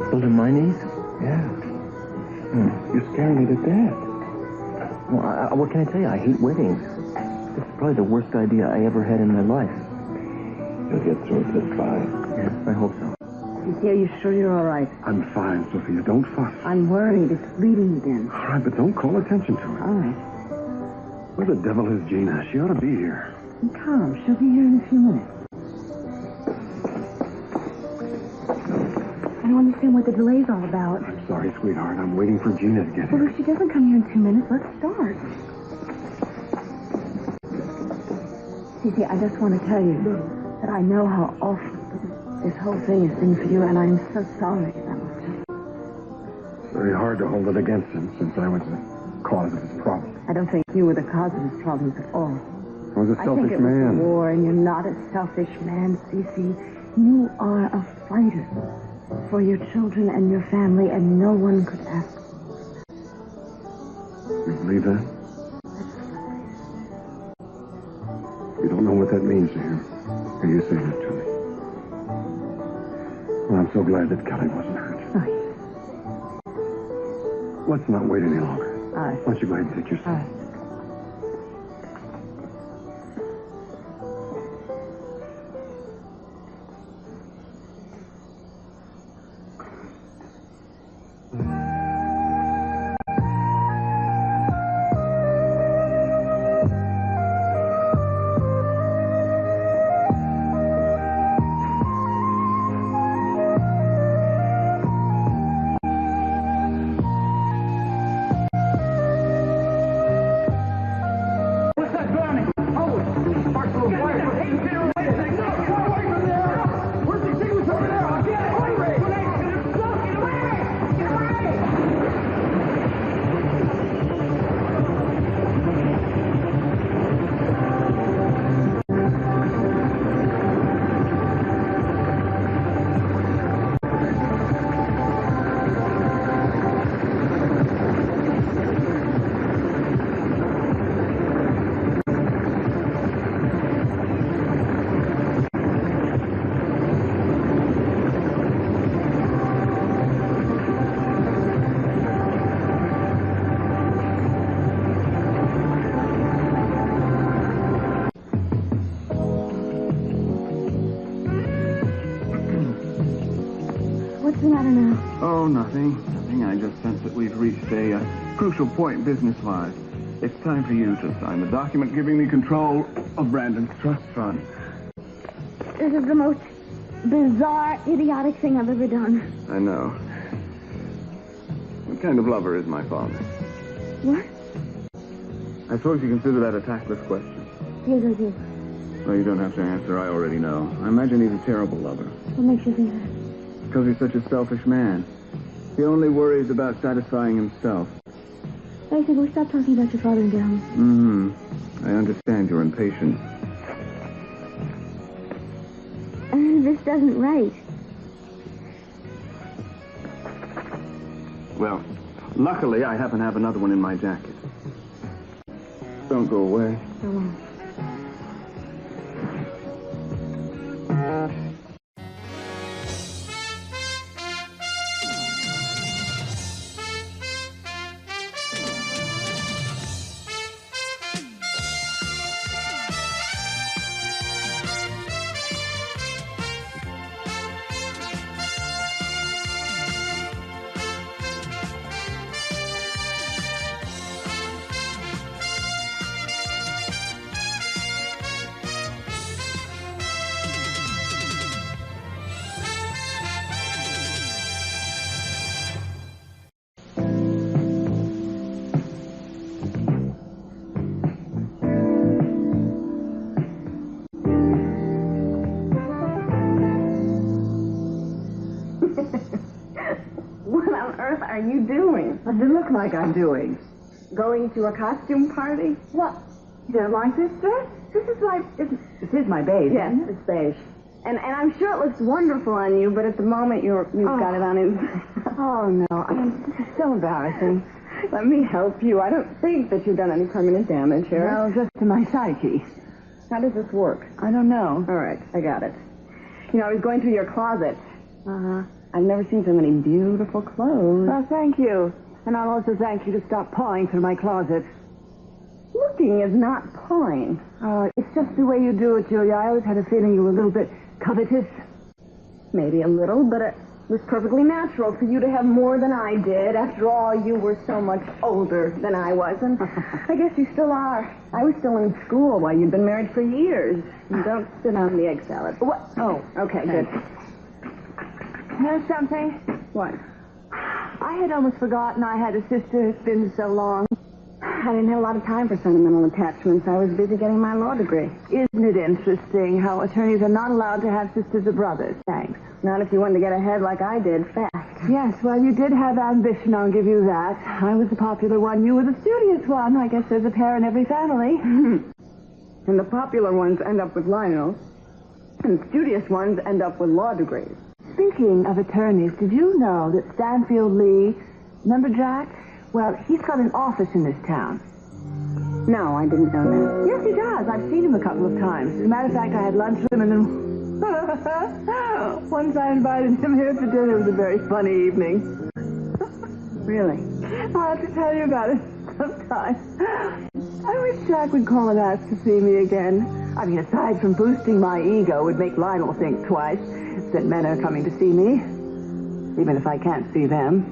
Built in my knees? Yeah. You're scaring me to death. Well, what can I tell you? I hate weddings. This is probably the worst idea I ever had in my life. You'll get through it just fine. Yeah, I hope so. Are you sure you're all right? I'm fine, Sophia. Don't fuss. I'm worried. It's bleeding again. All right, but don't call attention to it. All right. Where the devil is Gina? She ought to be here. And calm. She'll be here in a few minutes. I don't understand what the delay's all about. I'm sorry, sweetheart. I'm waiting for Gina to get Well, here. if she doesn't come here in 2 minutes, let's start. Cece, I just want to tell you that I know how awful this whole thing has been for you, and I'm so sorry about it. It's very hard to hold it against him since I was the cause of his problem. I don't think you were the cause of his problems at all. I was a I selfish think it was man. the war, and you're not a selfish man, Cece. You are a fighter for your children and your family, and no one could ask. You believe that? You don't know what that means to him. Or you say that to me. Well, I'm so glad that Kelly wasn't hurt. Oh, Let's not wait any longer. all right. Why don't you go ahead and take your seat? All right. What's the matter now? Oh, nothing. Nothing. I just sense that we've reached a crucial point business-wise. It's time for you to sign the document giving me control of Brandon's trust fund. This is the most bizarre, idiotic thing I've ever done. I know. What kind of lover is my father? What? I suppose you consider that a tactless question. Yes, I do. Well, you don't have to answer. I already know. I imagine he's a terrible lover. What makes you think that? Because he's such a selfish man. He only worries about satisfying himself. I think we stop talking about your father and get home. Mm-hmm. I understand your impatience. This doesn't write. Well, luckily, I happen to have another one in my jacket. Don't go away. I won't. Are you doing? What does it look like I'm doing? Going to a costume party? What? You don't like this dress? This is my beige. Yes, it's beige. And I'm sure it looks wonderful on you, but at the moment you've got it on inside. Oh, no. This is so embarrassing. Let me help you. I don't think that you've done any permanent damage here. No, just to my psyche. How does this work? I don't know. All right, I got it. You know, I was going through your closet. Uh-huh. I've never seen so many beautiful clothes. Well, thank you. And I'll also thank you to stop pawing through my closet. Looking is not pawing. It's just the way you do it, Julia. I always had a feeling you were a little bit covetous. Maybe a little, but it was perfectly natural for you to have more than I did. After all, you were so much older than I was, and I guess you still are. I was still in school while you'd been married for years. You don't sit on the egg salad. What? Oh, okay, good. You know something? What? I had almost forgotten I had a sister. It's been so long. I didn't have a lot of time for sentimental attachments. I was busy getting my law degree. Isn't it interesting how attorneys are not allowed to have sisters or brothers? Thanks. Not if you wanted to get ahead like I did, fast. Yes, well, you did have ambition, I'll give you that. I was the popular one. You were the studious one. I guess there's a pair in every family. And the popular ones end up with Lionel, and the studious ones end up with law degrees. Speaking of attorneys, did you know that Stanfield Lee, remember Jack? Well, he's got an office in this town. No, I didn't know that. Yes, he does. I've seen him a couple of times. As a matter of fact, I had lunch with him, and then once I invited him here for dinner. It was a very funny evening. Really? I'll have to tell you about it sometime. I wish Jack would call and ask to see me again. I mean, aside from boosting my ego, it would make Lionel think twice that men are coming to see me, even if I can't see them.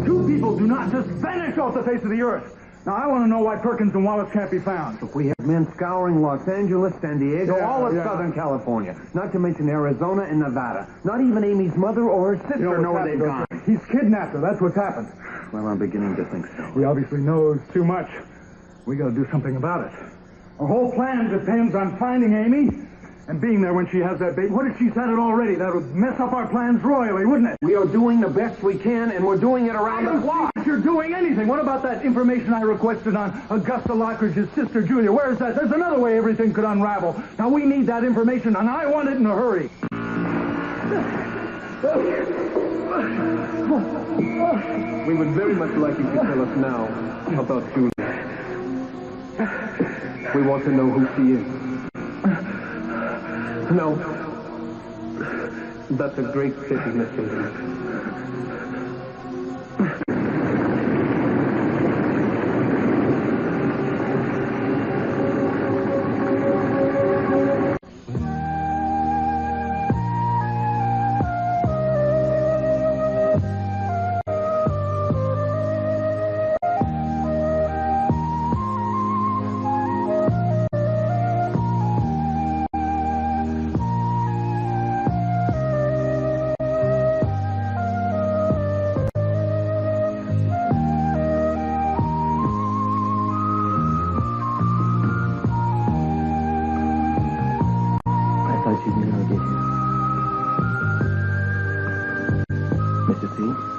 Two people do not just vanish off the face of the earth. Now, I want to know why Perkins and Wallace can't be found. Look, we have men scouring Los Angeles, San Diego, all of Southern California. Not to mention Arizona and Nevada. Not even Amy's mother or her sister know where they've gone. He's kidnapped her. That's what's happened. Well, I'm beginning to think so. He obviously knows too much. We got to do something about it. Our whole plan depends on finding Amy and being there when she has that baby. What if she's had it already? That would mess up our plans royally, wouldn't it? We are doing the best we can, and we're doing it around the clock. If you're doing anything, what about that information I requested on Augusta Lockridge's sister, Julia? Where is that? There's another way everything could unravel. Now, we need that information, and I want it in a hurry. We would very much like you to tell us now about Julia. We want to know who she is. No. That's a great pity, Mr. Lee.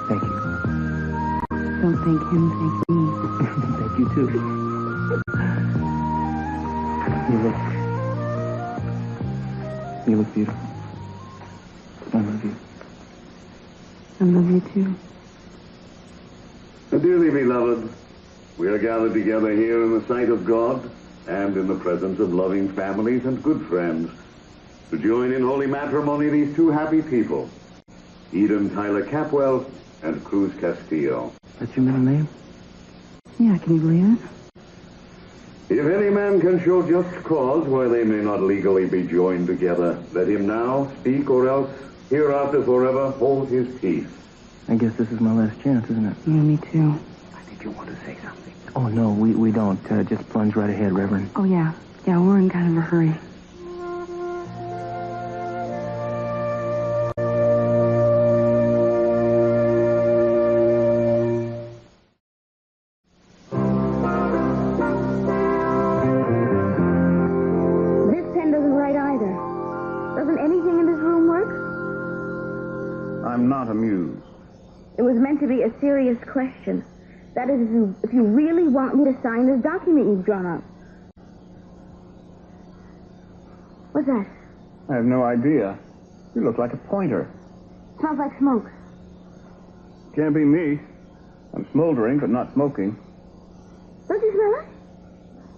Thank you. Don't thank him, thank me. Thank you, too. You look beautiful. I love you. I love you, too. Dearly beloved, we are gathered together here in the sight of God and in the presence of loving families and good friends to join in holy matrimony these two happy people, Eden Tyler Capwell and Cruz Castillo. That's your middle name? Yeah, can you believe it? If any man can show just cause why they may not legally be joined together, let him now speak, or else hereafter forever hold his peace. I guess this is my last chance, isn't it? Yeah, me too. I think you want to say something. Oh, no, we don't. Just plunge right ahead, Reverend. Oh, yeah. Yeah, we're in kind of a hurry. This pen doesn't write either. Doesn't anything in this room work? I'm not amused. It was meant to be a serious question. That is, if you really want me to sign this document you've drawn up. What's that? I have no idea. You look like a pointer. Smells like smoke. Can't be me. I'm smoldering, but not smoking. Don't you smell it?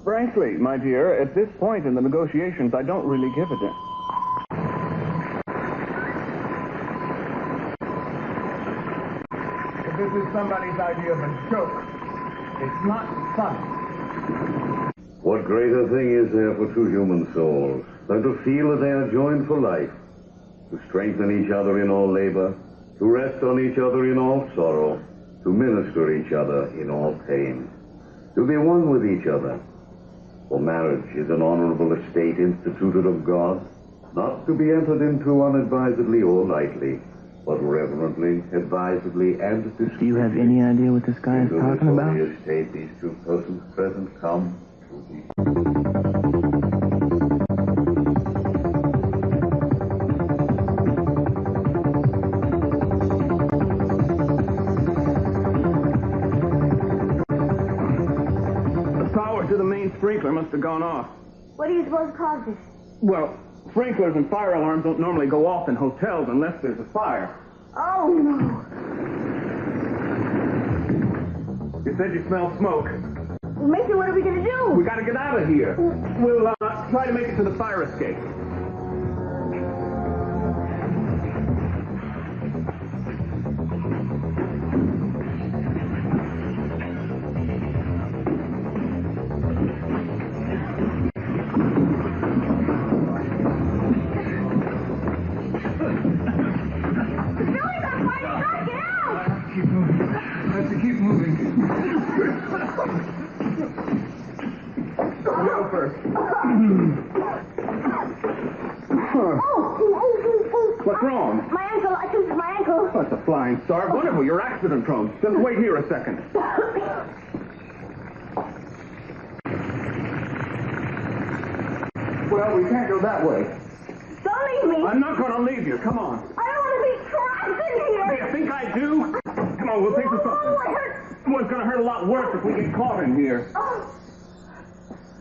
Frankly, my dear, at this point in the negotiations, I don't really give a damn. is somebody's idea of a joke. It's not fun. What greater thing is there for two human souls than to feel that they are joined for life, to strengthen each other in all labor, to rest on each other in all sorrow, to minister each other in all pain, to be one with each other. For marriage is an honorable estate instituted of God, not to be entered into unadvisedly or lightly, but reverently, advisedly, and discreetly. Do you have any idea what this guy is talking about? Into this holy estate these two persons present come to be. To the main sprinkler must have gone off. What do you suppose caused it? Well, sprinklers and fire alarms don't normally go off in hotels unless there's a fire. Oh, no. You said you smelled smoke. Well, Mason, what are we going to do? We got to get out of here. We'll try to make it to the fire escape. What's wrong? My ankle. I twisted my ankle. That's a flying start. Wonderful. You're accident prone. Just wait here a second. Well, we can't go that way. Don't leave me. I'm not going to leave you. Come on. I don't want to be trapped in here. Do you think I do? Come on, we'll think of something. Oh, it hurts. Well, it's going to hurt a lot worse if we get caught in here. Oh.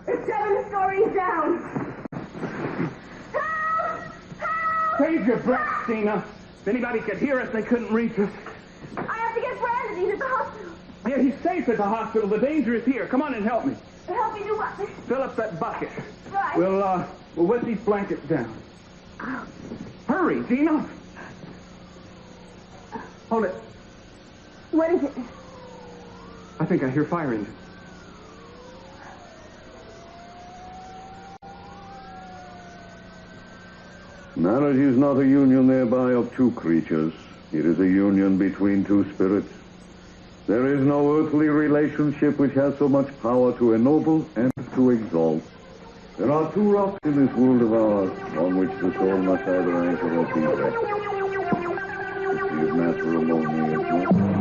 It's 7 stories down. Save your breath, Stina. If anybody could hear us, they couldn't reach us. I have to get Brandon. He's at the hospital. Yeah, he's safe at the hospital. The danger is here. Come on and help me. Help me do what? Fill up that bucket. Right. We'll wet these blankets down. Hurry, Gina. Hold it. What is it? I think I hear fire engines. Marriage is not a union thereby of two creatures. It is a union between two spirits. There is no earthly relationship which has so much power to ennoble and to exalt. There are two rocks in this world of ours on which the soul must either anchor or be wrecked. It is matrimony, is not.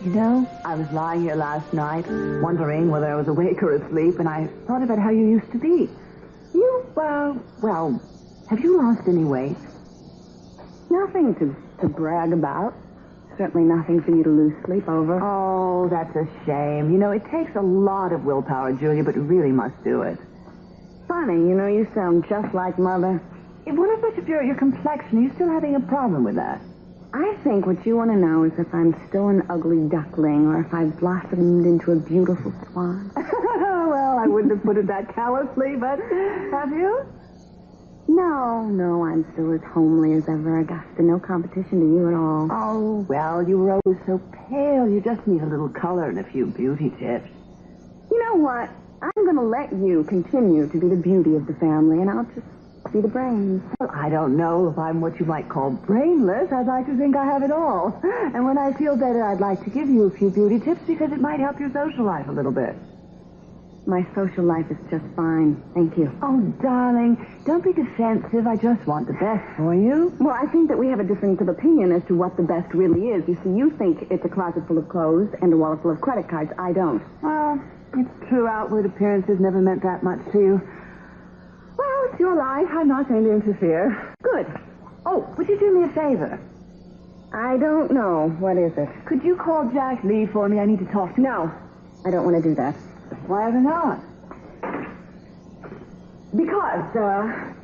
You know, I was lying here last night, wondering whether I was awake or asleep, and I thought about how you used to be. You, well, have you lost any weight? Nothing to brag about. Certainly nothing for you to lose sleep over. Oh, that's a shame. You know, it takes a lot of willpower, Julia, but you really must do it. Funny, you sound just like Mother. What about your complexion? Are you still having a problem with that? I think what you want to know is if I'm still an ugly duckling or if I've blossomed into a beautiful swan. Well, I wouldn't have put it that callously, but have you? No, I'm still as homely as ever, Augusta. No competition to you at all. Oh, well, you were always so pale. You just need a little color and a few beauty tips. You know what? I'm going to let you continue to be the beauty of the family, and I'll just be the brains. Well, I don't know if I'm what you might call brainless. I'd like to think I have it all. And when I feel better, I'd like to give you a few beauty tips because it might help your social life a little bit. My social life is just fine. Thank you. Oh, darling, don't be defensive. I just want the best for you. Well, I think that we have a difference of opinion as to what the best really is. You see, you think it's a closet full of clothes and a wallet full of credit cards. I don't. Well, it's true. Outward appearances never meant that much to you. Well, it's your life. I'm not going to interfere. Good. Oh, would you do me a favor? I don't know. What is it? Could you call Jack Lee for me? I need to talk to him. No, I don't want to do that. Why ever not? Because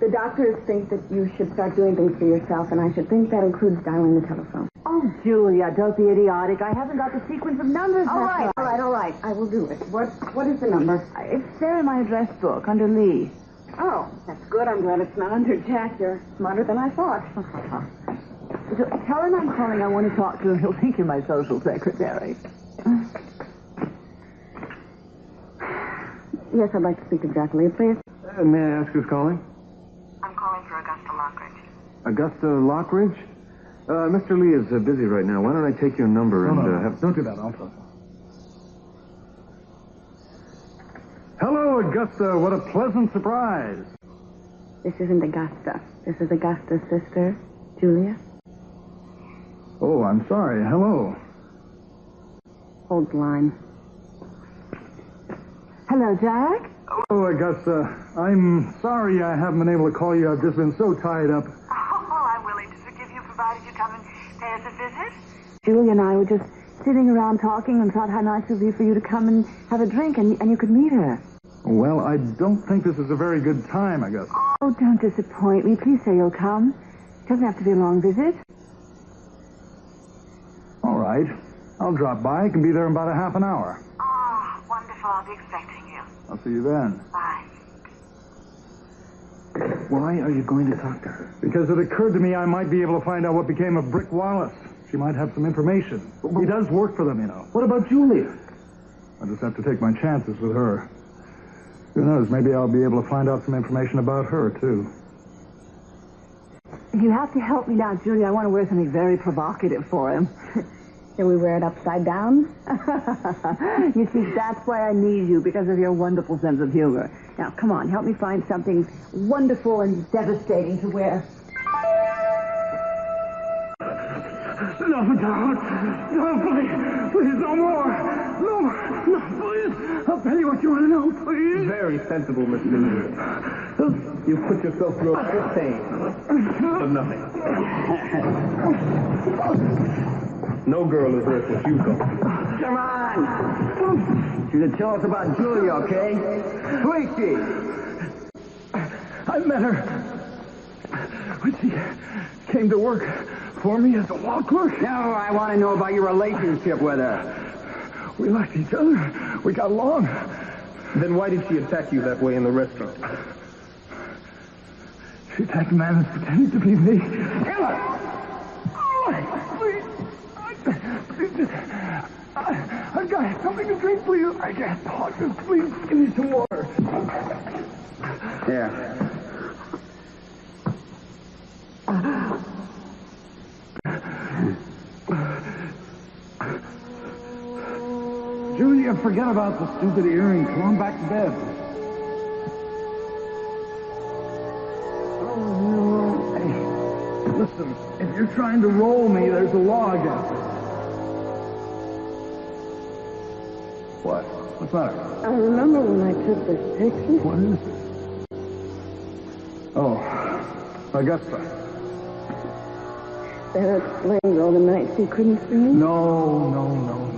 the doctors think that you should start doing things for yourself, and I should think that includes dialing the telephone. Oh, Julia, don't be idiotic. I haven't got the sequence of numbers. All right. I will do it. What is the number? It's there in my address book, under Lee. Oh, that's good. I'm glad it's not under Jack. You're smarter than I thought. Tell him I'm calling. I want to talk to him. He'll think you're my social secretary. Yes, I'd like to speak to Jack Lee, please. May I ask who's calling? I'm calling for Augusta Lockridge. Augusta Lockridge? Mr. Lee is busy right now. Why don't I take your number and have... Don't do that, Alpha. Hello, Augusta. What a pleasant surprise. This isn't Augusta. This is Augusta's sister, Julia. Oh, I'm sorry. Hello. Hold the line. Hello, Jack. Oh, Augusta. I'm sorry I haven't been able to call you. I've just been so tied up. Oh, I'm willing to forgive you provided you come and pay us a visit. Julia and I were just sitting around talking and thought how nice it would be for you to come and have a drink and you could meet her. Well, I don't think this is a very good time, Augusta. Oh, don't disappoint me. Please say you'll come. It doesn't have to be a long visit. All right. I'll drop by. I can be there in about a half an hour. Oh, wonderful. I'll be expecting you. I'll see you then. Bye. Why are you going to talk to her? Because it occurred to me I might be able to find out what became of Brick Wallace. She might have some information. He does work for them, you know. What about Julia? I'll just have to take my chances with her. Who knows, maybe I'll be able to find out some information about her, too. You have to help me now, Julia. I want to wear something very provocative for him. Shall we wear it upside down? You see, that's why I need you, because of your wonderful sense of humor. Now, come on, help me find something wonderful and devastating to wear. No, don't. No, please, no more. No, please. I'll tell you what you want to know, please. Very sensible, Mr. Lee. You put yourself through a full pain for nothing. No girl is worth what you go. Come on. You can tell us about Julia, okay? Who is she? I met her when she came to work for me as a law clerk. Now I want to know about your relationship with her. We liked each other. We got along. Then why did she attack you that way in the restaurant? She attacked a man and pretended to be me. Kill her! Please. I've got something to drink, please. I can't talk. Just please give me some water. Here. Julia, forget about the stupid earring. Come on back to bed. Oh, no. Hey, listen, if you're trying to roll me, there's a law against it. What? What's the matter? I remember when I took this picture. What is it? Oh, Augusta. That explains all the nights you couldn't see me. No.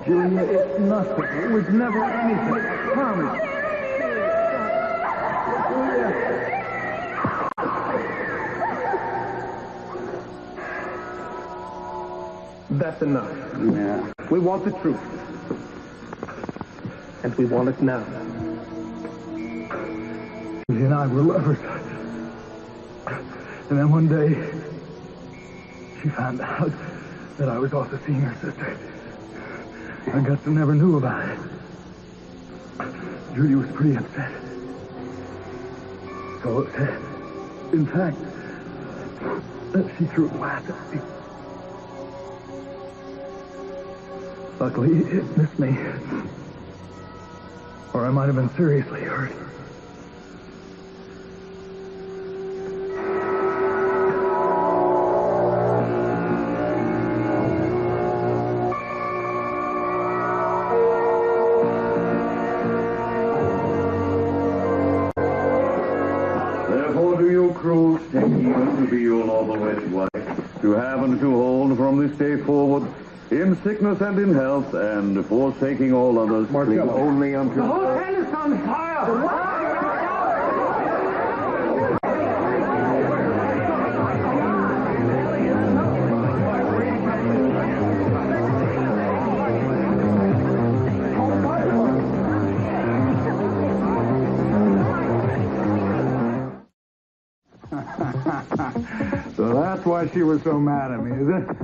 Julia, it's nothing. It was never anything. I promise. Julia. That's enough. Yeah. We want the truth. And we want it now. Julia and I were lovers. And then one day, she found out that I was also seeing her sister. Augusta never knew about it. Julia was pretty upset. So upset, in fact, that she threw a glass at me. Luckily, it missed me. Or I might have been seriously hurt. Cruel take even to be your lawful wedded wife, to have and to hold from this day forward, in sickness and in health, and forsaking all others, cling only unto... The whole tent is on fire! So that's why she was so mad at me, is it?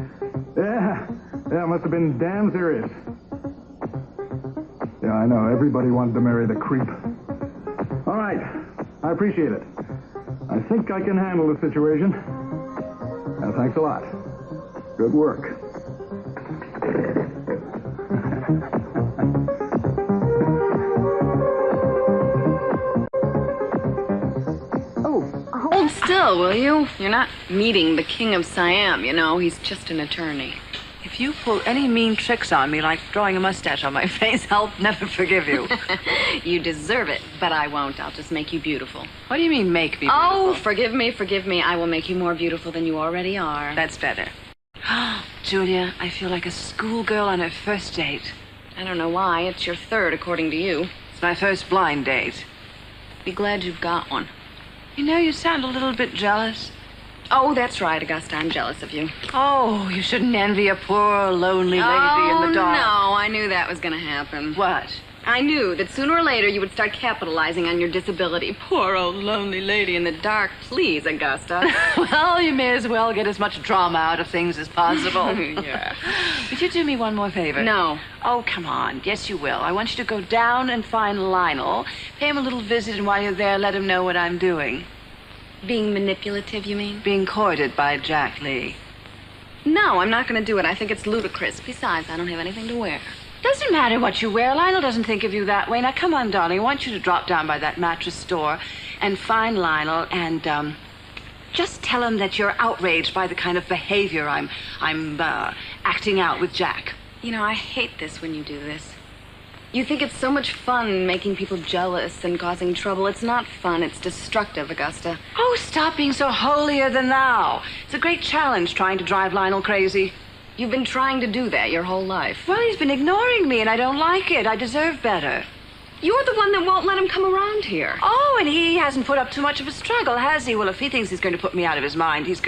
Yeah, it must have been damn serious. Yeah, I know. Everybody wanted to marry the creep. All right. I appreciate it. I think I can handle the situation. Thanks a lot. Good work. Hold still, will you? You're not meeting the King of Siam, you know. He's just an attorney. If you pull any mean tricks on me, like drawing a mustache on my face, I'll never forgive you. You deserve it, but I won't. I'll just make you beautiful. What do you mean, make me beautiful? Oh, forgive me. I will make you more beautiful than you already are. That's better. Julia, I feel like a schoolgirl on her first date. I don't know why. It's your third, according to you. It's my first blind date. Be glad you've got one. You know, you sound a little bit jealous. Oh, that's right, Augusta. I'm jealous of you. Oh, you shouldn't envy a poor, lonely lady in the dark. No, I knew that was going to happen. What? I knew that sooner or later you would start capitalizing on your disability. Poor old lonely lady in the dark. Please, Augusta. Well, you may as well get as much drama out of things as possible. Yeah. Would you do me one more favor? No. Oh, come on. Yes, you will. I want you to go down and find Lionel, pay him a little visit, and while you're there, let him know what I'm doing. Being manipulative, you mean? Being courted by Jack Lee. No, I'm not going to do it. I think it's ludicrous. Besides, I don't have anything to wear. Doesn't matter what you wear. Lionel doesn't think of you that way. Now, come on, darling. I want you to drop down by that mattress store and find Lionel and, just tell him that you're outraged by the kind of behavior I'm acting out with Jack. You know, I hate this when you do this. You think it's so much fun making people jealous and causing trouble. It's not fun. It's destructive, Augusta. Oh, stop being so holier than thou. It's a great challenge trying to drive Lionel crazy. You've been trying to do that your whole life. Well, he's been ignoring me, and I don't like it. I deserve better. You're the one that won't let him come around here. Oh, and he hasn't put up too much of a struggle, has he? Well, if he thinks he's going to put me out of his mind, he's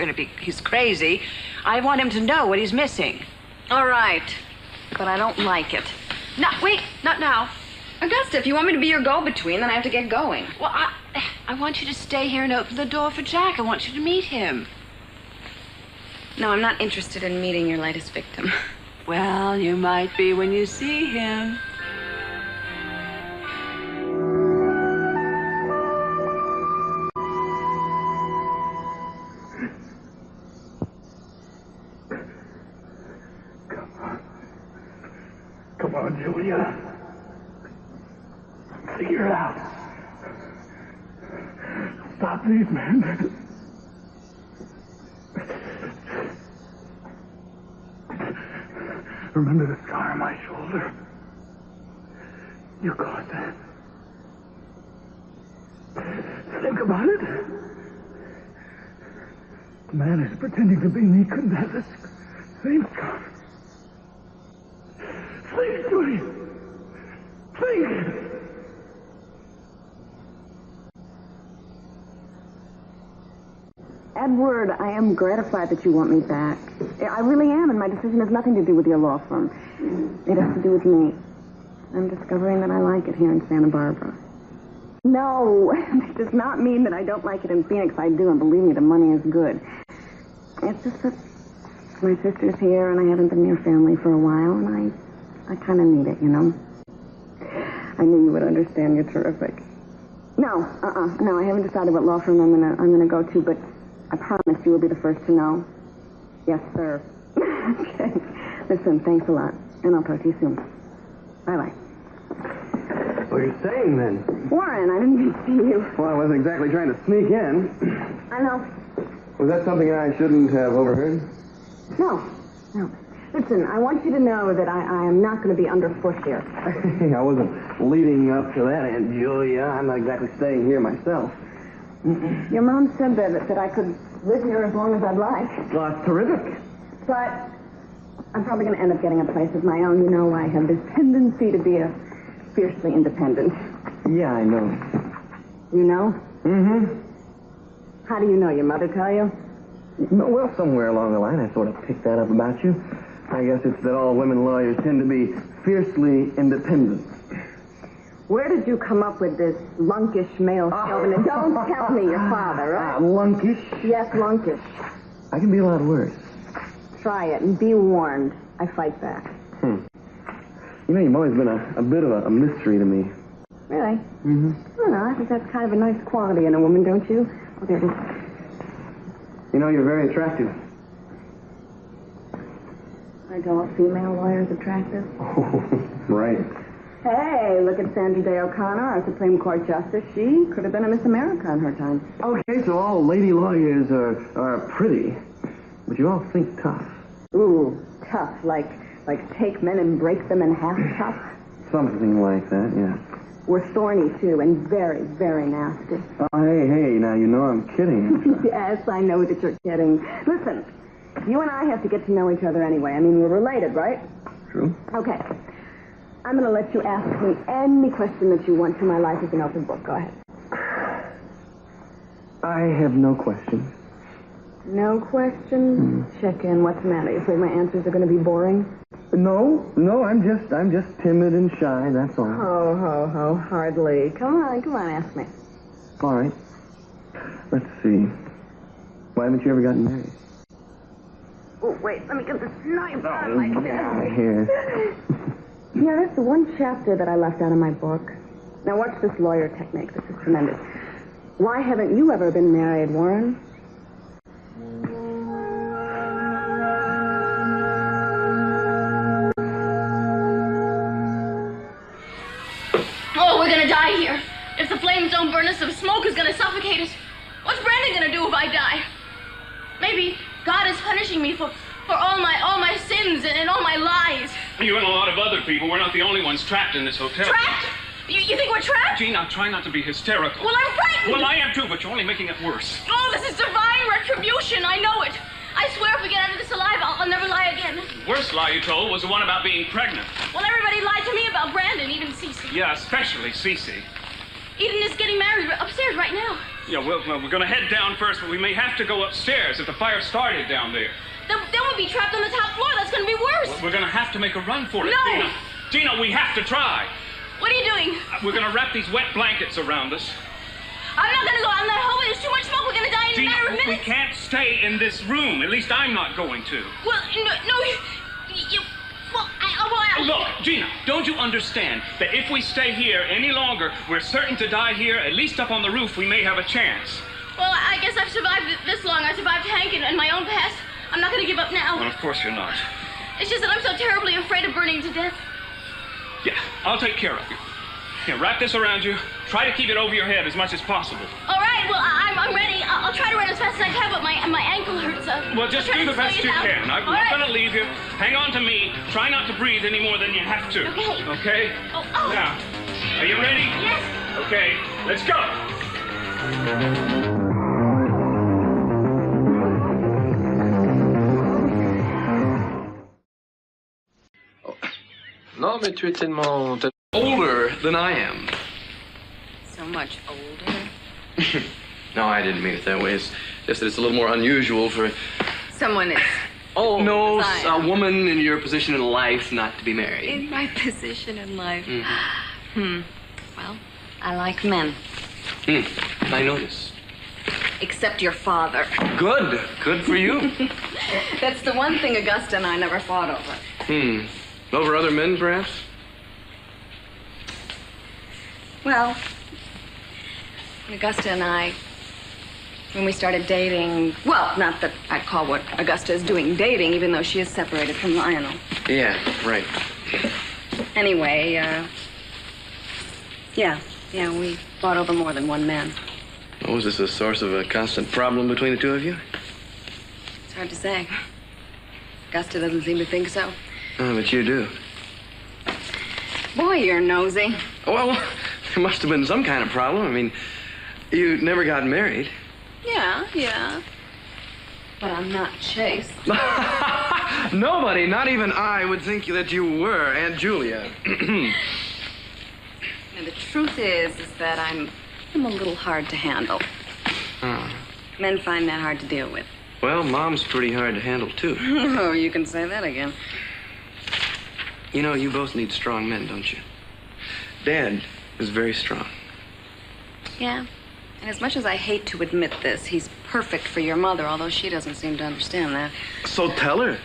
crazy. I want him to know what he's missing. All right. But I don't like it. No, wait, not now. Augusta, if you want me to be your go-between, then I have to get going. Well, I want you to stay here and open the door for Jack. I want you to meet him. No, I'm not interested in meeting your latest victim. Well, you might be when you see him. Come on, Julia. Figure it out. Stop these men. Remember the scar on my shoulder? You caused that. Think about it. The man who's pretending to be me couldn't have this same scar. Think, Julia. Think. Edward, I am gratified that you want me back. I really am, and my decision has nothing to do with your law firm. It has to do with me. I'm discovering that I like it here in Santa Barbara. No, it does not mean that I don't like it in Phoenix. I do, and believe me, the money is good. It's just that my sister's here, and I haven't been near family for a while, and I kind of need it, you know? I knew you would understand. You're terrific. No, I haven't decided what law firm I'm gonna go to, but I promise you will be the first to know. Yes, sir. Okay. Listen, thanks a lot, and I'll talk to you soon. Bye-bye. What are you saying, then? Warren, I didn't mean to see you. Well, I wasn't exactly trying to sneak in. I know. Was that something I shouldn't have overheard? No. Listen, I want you to know that I am not going to be underfoot here. I wasn't leading up to that, Aunt Julia. I'm not exactly staying here myself. Your mom said that I could live here as long as I'd like. Well, that's terrific. But I'm probably going to end up getting a place of my own. You know, I have this tendency to be a fiercely independent. Yeah, I know. You know? Mm-hmm. How do you know? Your mother tell you? Well, somewhere along the line I sort of picked that up about you. I guess it's that all women lawyers tend to be fiercely independent. Where did you come up with this lunkish male chauvinist? Don't tell me your father, right? Lunkish? Yes, lunkish. I can be a lot worse. Try it and be warned. I fight back. You know, you've always been a bit of a mystery to me. Really? Mm-hmm. I don't know. I think that's kind of a nice quality in a woman, don't you? Oh, there it is. You know, you're very attractive. Aren't all female lawyers attractive? Right. Hey, look at Sandra Day O'Connor, our Supreme Court Justice. She could have been a Miss America in her time. Okay, so all lady lawyers are pretty, but you all think tough. Ooh, tough. Like take men and break them in half tough? Something like that, yeah. We're thorny, too, and very, very nasty. Oh, hey, now you know I'm kidding. Yes, I know that you're kidding. Listen, you and I have to get to know each other anyway. I mean, we're related, right? True. Okay. I'm going to let you ask me any question that you want to. My life is an open book. Go ahead. I have no questions. No questions? Check in. What's the matter? You afraid my answers are going to be boring? No, I'm just timid and shy, that's all. Ho, hardly. Come on, ask me. All right. Let's see. Why haven't you ever gotten married? Oh, wait, let me get this knife out of my Yeah, here. Yeah, that's the one chapter that I left out of my book. Now, watch this lawyer technique. This is tremendous. Why haven't you ever been married, Warren? Oh, we're gonna die here. If the flames don't burn us, the smoke is gonna suffocate us. What's Brandon gonna do if I die? Maybe God is punishing me for all my sins and all my lies. You and a lot of other people. We're not the only ones trapped in this hotel. Trapped? You think we're trapped? Gina, try not to be hysterical. Well, I'm frightened. Well, I am too, but you're only making it worse. Oh, this is divine retribution. I know it. I swear if we get out of this alive, I'll never lie again. The worst lie you told was the one about being pregnant. Well, everybody lied to me about Brandon, even Cece. Yeah, especially Cece. Eden is getting married upstairs right now. Yeah, well, we're going to head down first, but we may have to go upstairs if the fire started down there. Then we'll be trapped on the top floor. That's going to be worse. Well, we're going to have to make a run for it. No! Gina, we have to try. What are you doing? We're going to wrap these wet blankets around us. I'm not going to go out in that hallway. There's too much smoke. We're going to die in a matter of minutes. We can't stay in this room. At least I'm not going to. Well, no, you... Well, Look, Gina, don't you understand that if we stay here any longer, we're certain to die here, at least up on the roof, we may have a chance. Well, I guess I've survived this long. I survived Hank and my own past. I'm not going to give up now. Well, of course you're not. It's just that I'm so terribly afraid of burning to death. Yeah, I'll take care of you. Here, wrap this around you. Try to keep it over your head as much as possible. All right, well, I'm ready. I'll try to run as fast as I can, but my ankle hurts. Well, just do the best you can. I'm not going to leave you. Hang on to me. Try not to breathe any more than you have to. Okay. Okay? Oh. Now, are you ready? Yes. Okay, let's go. Non, mais tu es tellement older than I am. So much older? No, I didn't mean it that way. It's just that it's a little more unusual for someone is old. No, a woman in your position in life not to be married. In my position in life? Mm-hmm. Well, I like men. I notice. Except your father. Good for you. That's the one thing Augusta and I never fought over. Over other men, perhaps? Well, Augusta and I, when we started dating, well, not that I'd call what Augusta is doing dating, even though she is separated from Lionel. Yeah, right. Anyway, yeah, we fought over more than one man. Oh, was this a source of a constant problem between the two of you? It's hard to say. Augusta doesn't seem to think so. Oh, but you do. Boy, you're nosy. Well, there must have been some kind of problem. I mean, you never got married. Yeah. But I'm not chaste. Nobody, not even I, would think that you were, Aunt Julia. And the truth is that I'm a little hard to handle. Oh. Men find that hard to deal with. Well, Mom's pretty hard to handle, too. Oh, you can say that again. You know, you both need strong men, don't you? Dad is very strong. Yeah. And as much as I hate to admit this, he's perfect for your mother, although she doesn't seem to understand that. So tell her.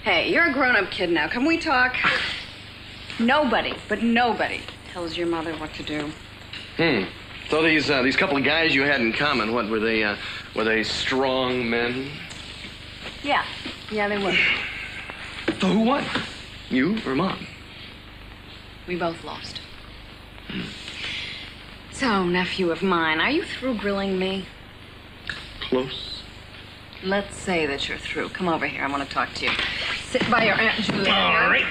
Hey, you're a grown-up kid now. Can we talk? Nobody, but nobody, tells your mother what to do. So these couple of guys you had in common, what were they? Were they strong men? Yeah, they were. So who won? You or Mom? We both lost. So, nephew of mine, are you through grilling me? Close. Let's say that you're through. Come over here. I want to talk to you. Sit by your Aunt Julia. All right.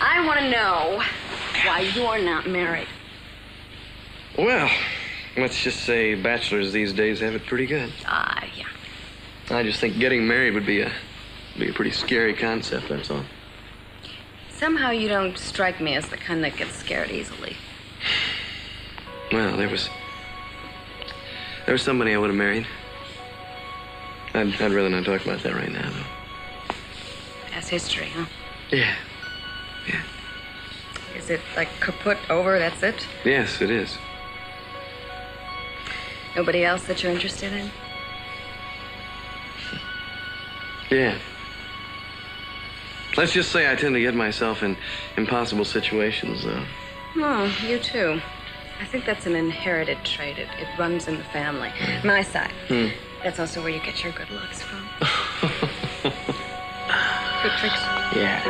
I want to know why you're not married. Well, let's just say bachelors these days have it pretty good. Yeah. I just think getting married would be a pretty scary concept, that's all. Somehow you don't strike me as the kind that gets scared easily. Well, there was somebody I would have married. I'd rather not talk about that right now, though. That's history, huh? Yeah. Is it like kaput, over, that's it? Yes, it is. Nobody else that you're interested in? Yeah. Let's just say I tend to get myself in impossible situations, though. Oh, you too. I think that's an inherited trait. It runs in the family. My side. That's also where you get your good looks from. Good tricks. Yeah.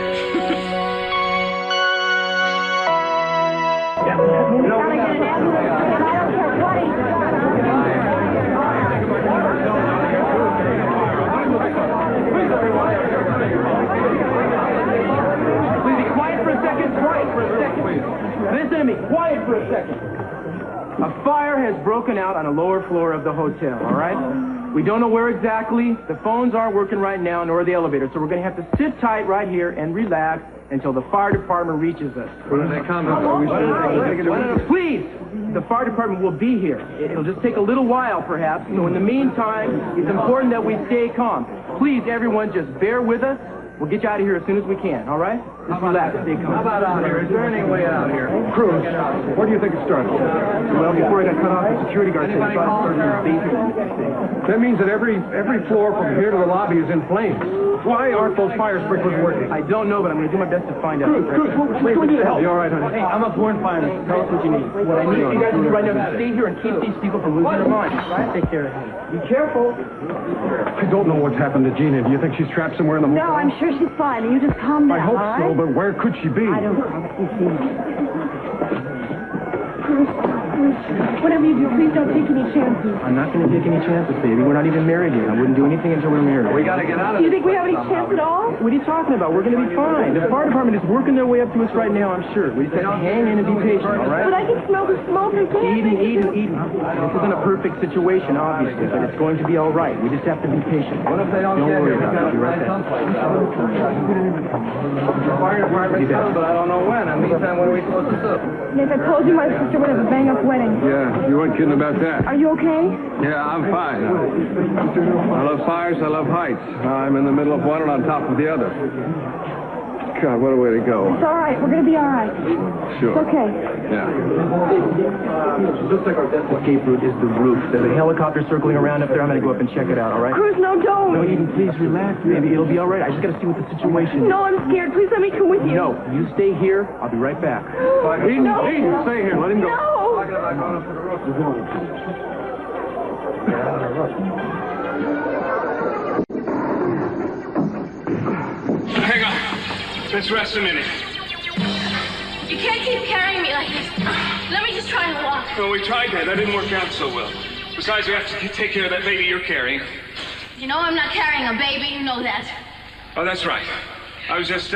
Listen to me, quiet for a second. A fire has broken out on a lower floor of the hotel, all right? We don't know where exactly. The phones aren't working right now, nor the elevator, so we're going to have to sit tight right here and relax until the fire department reaches us. When they come, Please, the fire department will be here. It'll just take a little while, perhaps, so in the meantime, it's important that we stay calm. Please, everyone, just bear with us. We'll get you out of here as soon as we can, all right? Just relax, stay calm. How about out here? Is there any way out here? Cruz, where do you think it started? Well, before I got cut off, the security guard said it started in the basement. That means that every floor from here to the lobby is in flames. Why aren't those fire sprinklers working? I don't know, but I'm going to do my best to find out. Cruz, we need help. You all right, honey? Hey, I'm a born fireman. Tell us what you need. What I need you guys to do right now is stay here and keep these people from losing their minds. Take care of him. Be careful. I don't know what's happened to Gina. Do you think she's trapped somewhere in the hotel? No, I'm sure she's fine. You just calm down. I hope all right? so, but where could she be? I don't know. Whatever you do, please don't take any chances. I'm not going to take any chances, baby. We're not even married yet. I wouldn't do anything until we're married. We got to get out of Do you think we have any chance at all? What are you talking about? We're going to be fine. The fire department is working their way up to us right now, I'm sure. We just have to hang in and be patient, all right? But I can smell the smoke and Eden. This isn't a perfect situation, obviously, but it's going to be all right. We just have to be patient. What if they don't get worry here? about it. I'll be right back. The fire department's coming, but I don't know when. In the meantime, what are we supposed to do? Yes, I told you my sister would have a bang-up wedding. Yeah, you weren't kidding about that. Are you okay? Yeah, I'm fine. I love fires, I love heights. I'm in the middle of one and on top of the other. God, what a way to go. It's all right. We're going to be all right. Sure. It's okay. Yeah. Looks like our best escape route is the roof. There's a helicopter circling around up there. I'm going to go up and check it out, all right? Cruz, no, don't. No, Eden, please relax, baby. It'll be all right. I just got to see what the situation is. No, I'm scared. Please let me come with you. No, you stay here. I'll be right back. Eden, No. Eden, stay here. Let him go. No. Hang on. Let's rest a minute. You can't keep carrying me like this. Let me just try and walk. Well, we tried that. That didn't work out so well. Besides, we have to take care of that baby you're carrying. You know I'm not carrying a baby. You know that. Oh, that's right. I was just,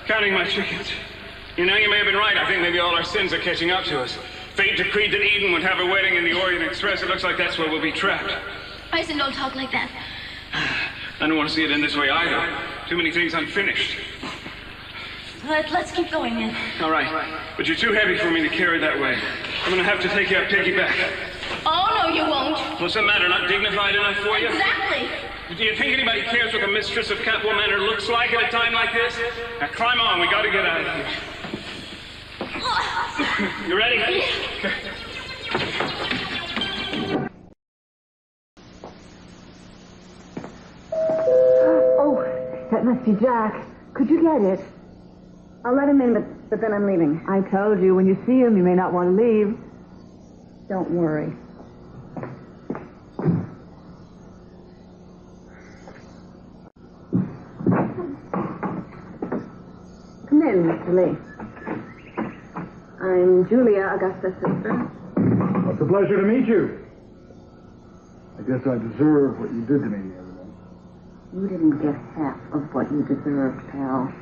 counting my chickens. You know, you may have been right. I think maybe all our sins are catching up to us. Fate decreed that Eden would have her wedding in the Orient Express. It looks like that's where we'll be trapped. Bryson, don't talk like that. I don't want to see it in this way either. Too many things unfinished. Let's keep going, then. All right. But you're too heavy for me to carry that way. I'm going to have to take you up piggyback. Oh, no, you won't. What's the matter? Not dignified enough for you? Exactly. Do you think anybody cares what the mistress of Capwell Manor looks like at a time like this? Now climb on. We got to get out of here. You ready? Yeah. Okay. That must be Jack. Could you get it? I'll let him in, but then I'm leaving. I told you, when you see him, you may not want to leave. Don't worry. Come in, Mr. Lee. I'm Julia, Augusta's sister. It's a pleasure to meet you. I guess I deserve what you did to me the other day. You didn't get half of what you deserved, pal.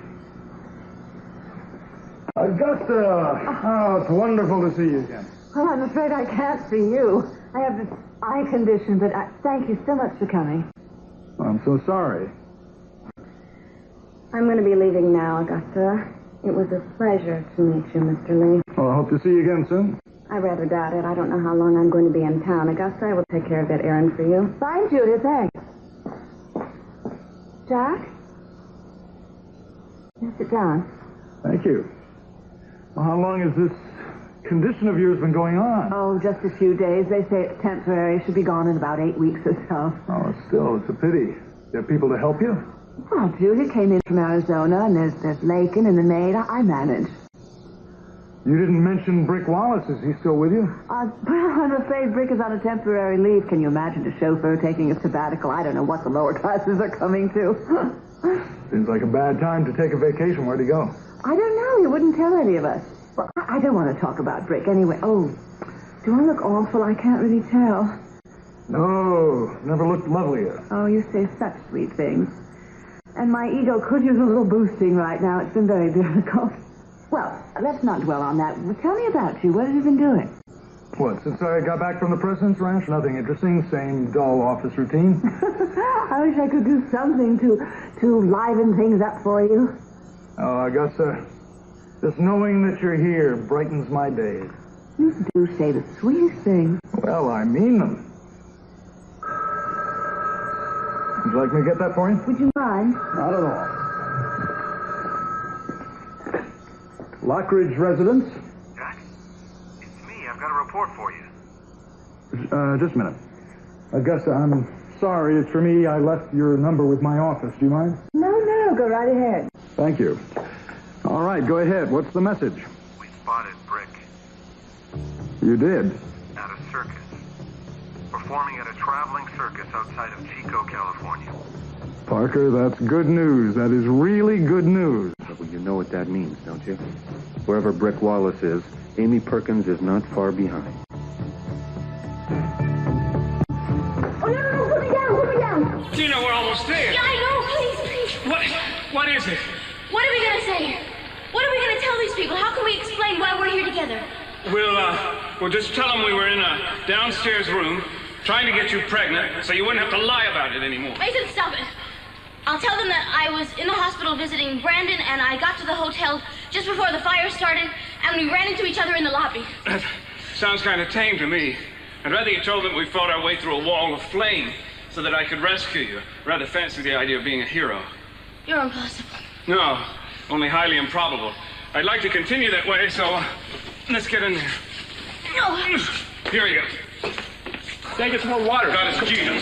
Augusta! Oh, it's wonderful to see you again. Well, I'm afraid I can't see you. I have this eye condition, but thank you so much for coming. I'm so sorry. I'm going to be leaving now, Augusta. It was a pleasure to meet you, Mr. Lee. Well, I hope to see you again soon. I rather doubt it. I don't know how long I'm going to be in town. Augusta, I will take care of that errand for you. Fine, Julia, thanks. Jack? You sit down. Thank you. Well, how long has this condition of yours been going on? Oh, just a few days. They say it's temporary. Should be gone in about 8 weeks or so. Oh, still, it's a pity. There are people to help you? Well, Julia came in from Arizona, and there's Lakin and the maid. I manage. You didn't mention Brick Wallace. Is he still with you? Well, I'm afraid Brick is on a temporary leave. Can you imagine a chauffeur taking a sabbatical? I don't know what the lower classes are coming to. Seems like a bad time to take a vacation. Where'd he go? I don't know. He wouldn't tell any of us. Well, I don't want to talk about Brick anyway. Oh, do I look awful? I can't really tell. No, never looked lovelier. Oh, you say such sweet things. And my ego could use a little boosting right now. It's been very difficult. Well, let's not dwell on that. Tell me about you. What have you been doing? What, since I got back from the President's Ranch? Nothing interesting. Same dull office routine. I wish I could do something to liven things up for you. Oh, Augusta, just knowing that you're here brightens my days. You do say the sweetest things. Well, I mean them. Would you like me to get that for you? Would you mind? Not at all. Lockridge residence? Jack? It's me. I've got a report for you. Just a minute. Augusta, I'm sorry. It's for me. I left your number with my office. Do you mind? No. Go right ahead. Thank you. All right, go ahead. What's the message? We spotted Brick You did? at a circus. Performing at a traveling circus outside of Chico, California. Parker, that's good news. That is really good news. Well, you know what that means, don't you? Wherever Brick Wallace is, Amy Perkins is not far behind. Oh, no, put me down. Gina, we're almost there. Yeah, I know. Please. What is it? What are we going to say? What are we going to tell these people? How can we explain why we're here together? We'll just tell them we were in a downstairs room trying to get you pregnant so you wouldn't have to lie about it anymore. Mason, stop it. I'll tell them that I was in the hospital visiting Brandon, and I got to the hotel just before the fire started, and we ran into each other in the lobby. That sounds kind of tame to me. I'd rather you told them we fought our way through a wall of flame so that I could rescue you. Rather fancy the idea of being a hero. You're impossible. No, only highly improbable. I'd like to continue that way, so let's get in there. No. Here we go. Take us more water. God, it's Gina.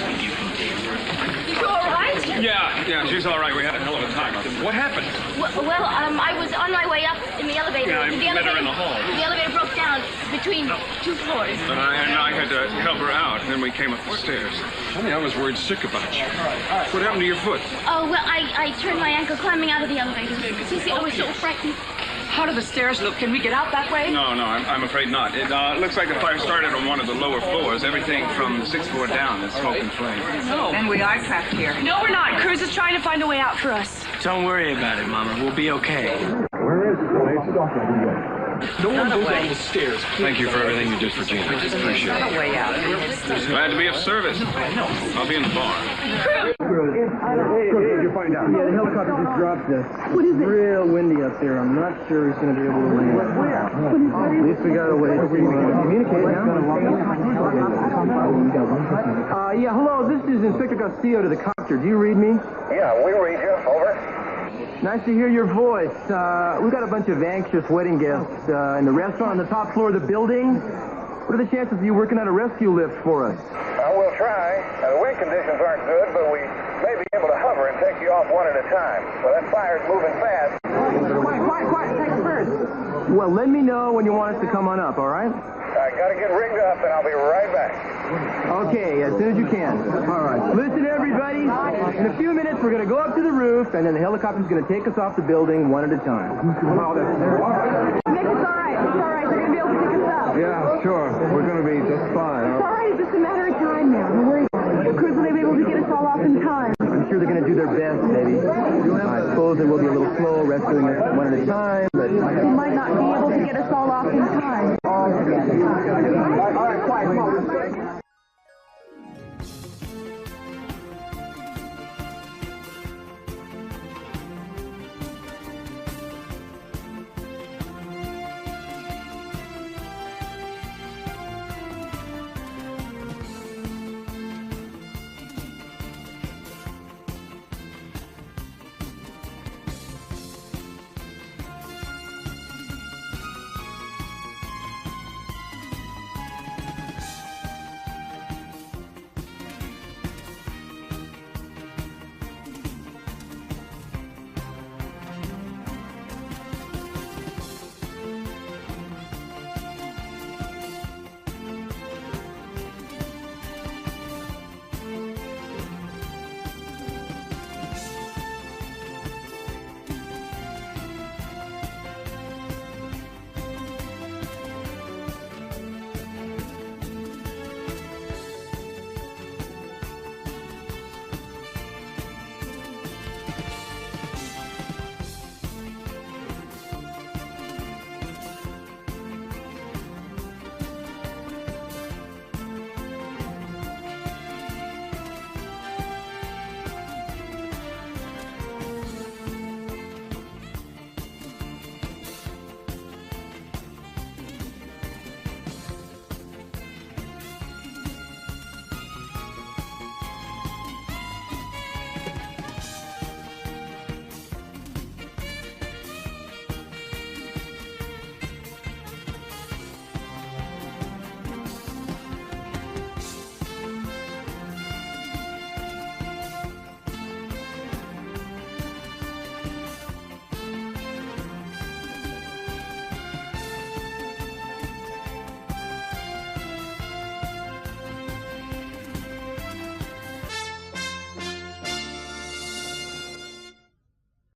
You all right? Yeah, she's all right. We had a hell of a time. What happened? Well, I was on my way up in the elevator. Yeah, I met her in the hall. The elevator broke down between two floors. And I had to help her out, and then we came up the stairs. Honey, I was worried sick about you. What happened to your foot? Oh, well, I turned my ankle climbing out of the elevator. Cece, I was so frightened. How do the stairs look? Can we get out that way? No, I'm afraid not. It looks like the fire started on one of the lower floors. Everything from the 6th floor down is smoke and flame. No. And we are trapped here. No, we're not. Cruz is trying to find a way out for us. Don't worry about it, Mama. We'll be okay. Where is the place? No one go down the stairs. Thank you for everything you did for Gina. I just appreciate it. Way out. Glad to be of service. I'll be in the bar. Hey, did you find out? Yeah, the helicopter just dropped us. What is it? Real windy up there. I'm not sure he's going to be able to land. Where? At least we got a way to communicate now. Yeah, hello. This is Inspector Castillo to the copter. Do you read me? Yeah, we read you. Over. Nice to hear your voice. We've got a bunch of anxious wedding guests in the restaurant on the top floor of the building. What are the chances of you working out a rescue lift for us? We'll try. The wind conditions aren't good, but we may be able to hover and take you off one at a time. Well, that fire's moving fast. Quiet. Take first. Well, let me know when you want us to come on up, all right? I gotta get rigged up, and I'll be right back. Okay, as soon as you can. All right. Listen, everybody. In a few minutes, we're going to go up to the roof, and then the helicopter's going to take us off the building one at a time. Nick, it's all right. It's all right. They're going to be able to pick us up. Yeah, sure. We're going to be just fine. It's all right. It's just a matter of time now. Don't worry. The crews will be able to get us all off in time. I'm sure they're going to do their best, maybe. I suppose it will be a little slow rescuing us one at a time, but... They might not be able to get us all off in time. All right, quiet.